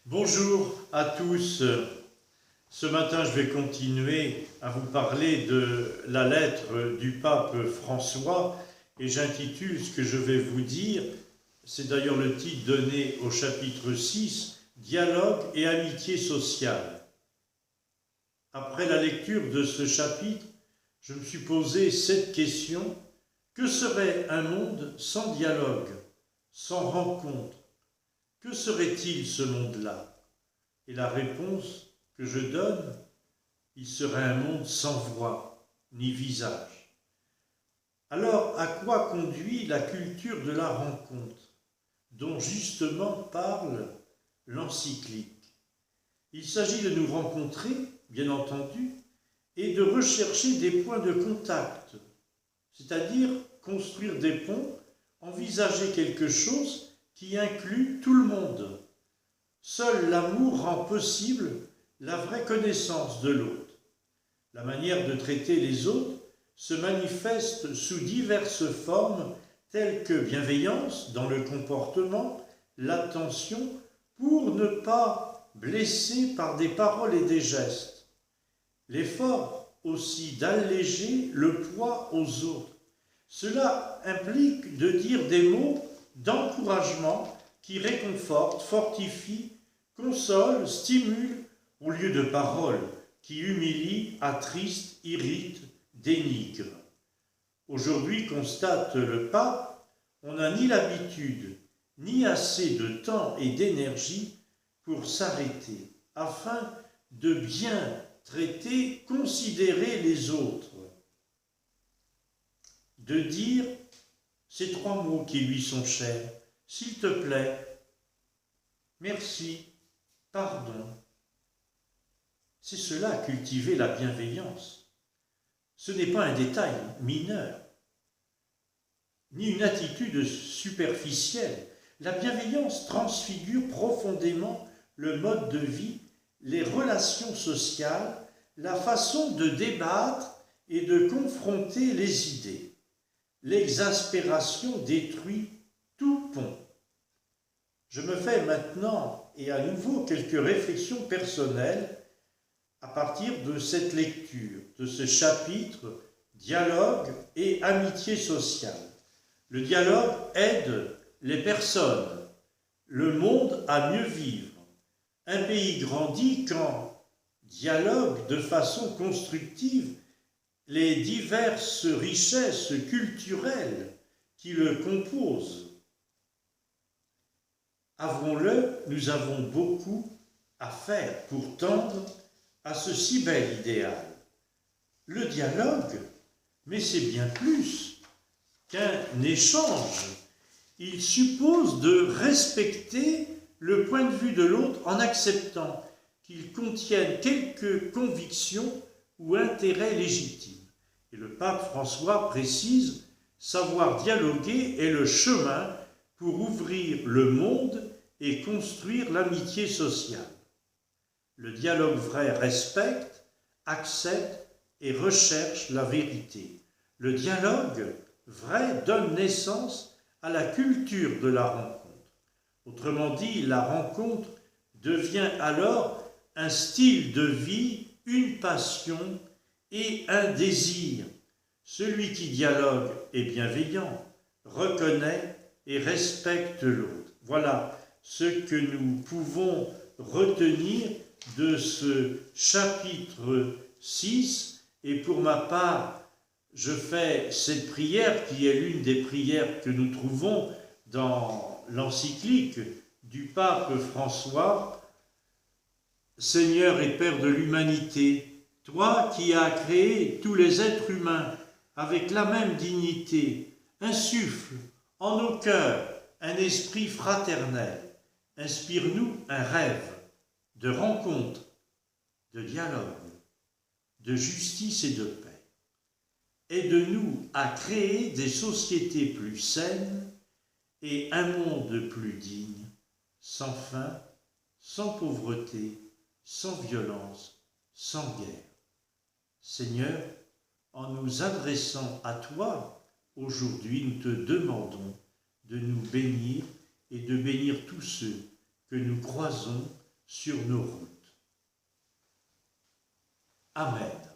Bonjour à tous. Ce matin, je vais continuer à vous parler de la lettre du pape François et j'intitule ce que je vais vous dire, c'est d'ailleurs le titre donné au chapitre 6, Dialogue et amitié sociale. Après la lecture de ce chapitre, je me suis posé cette question: que serait un monde sans dialogue, sans rencontre? Que serait-il ce monde-là? Et la réponse que je donne, il serait un monde sans voix ni visage. Alors, à quoi conduit la culture de la rencontre, dont justement parle l'encyclique? Il s'agit de nous rencontrer, bien entendu, et de rechercher des points de contact, c'est-à-dire construire des ponts, envisager quelque chose qui inclut tout le monde. Seul l'amour rend possible la vraie connaissance de l'autre. La manière de traiter les autres se manifeste sous diverses formes telles que bienveillance dans le comportement, l'attention pour ne pas blesser par des paroles et des gestes. L'effort aussi d'alléger le poids aux autres. Cela implique de dire des mots d'encouragement qui réconfortent, fortifient, consolent, stimulent, au lieu de paroles qui humilient, attristent, irritent, dénigrent. Aujourd'hui, constate le pape, on n'a ni l'habitude, ni assez de temps et d'énergie pour s'arrêter, afin de bien traiter, considérer les autres. De dire ces trois mots qui lui sont chers: s'il te plaît, merci, pardon. C'est cela, cultiver la bienveillance. Ce n'est pas un détail mineur, ni une attitude superficielle. La bienveillance transfigure profondément le mode de vie, les relations sociales, la façon de débattre et de confronter les idées. L'exaspération détruit tout pont. Je me fais maintenant et à nouveau quelques réflexions personnelles à partir de cette lecture, de ce chapitre Dialogue et amitié sociale. Le dialogue aide les personnes, le monde à mieux vivre. Un pays grandit quand dialogue de façon constructive les diverses richesses culturelles qui le composent. Avouons-le, nous avons beaucoup à faire pour tendre à ce si bel idéal. Le dialogue, mais c'est bien plus qu'un échange. Il suppose de respecter le point de vue de l'autre en acceptant qu'il contienne quelques convictions ou intérêts légitimes. Et le pape François précise: savoir dialoguer est le chemin pour ouvrir le monde et construire l'amitié sociale. Le dialogue vrai respecte, accepte et recherche la vérité. Le dialogue vrai donne naissance à la culture de la rencontre. Autrement dit, la rencontre devient alors un style de vie, une passion et un désir. Celui qui dialogue est bienveillant, reconnaît et respecte l'autre. Voilà ce que nous pouvons retenir de ce chapitre 6. Et pour ma part, je fais cette prière qui est l'une des prières que nous trouvons dans l'encyclique du pape François. Seigneur et Père de l'humanité, toi qui as créé tous les êtres humains avec la même dignité, insuffle en nos cœurs un esprit fraternel. Inspire-nous un rêve de rencontre, de dialogue, de justice et de paix. Aide-nous à créer des sociétés plus saines et un monde plus digne, sans faim, sans pauvreté, sans violence, sans guerre. Seigneur, en nous adressant à toi, aujourd'hui, nous te demandons de nous bénir et de bénir tous ceux que nous croisons sur nos routes. Amen.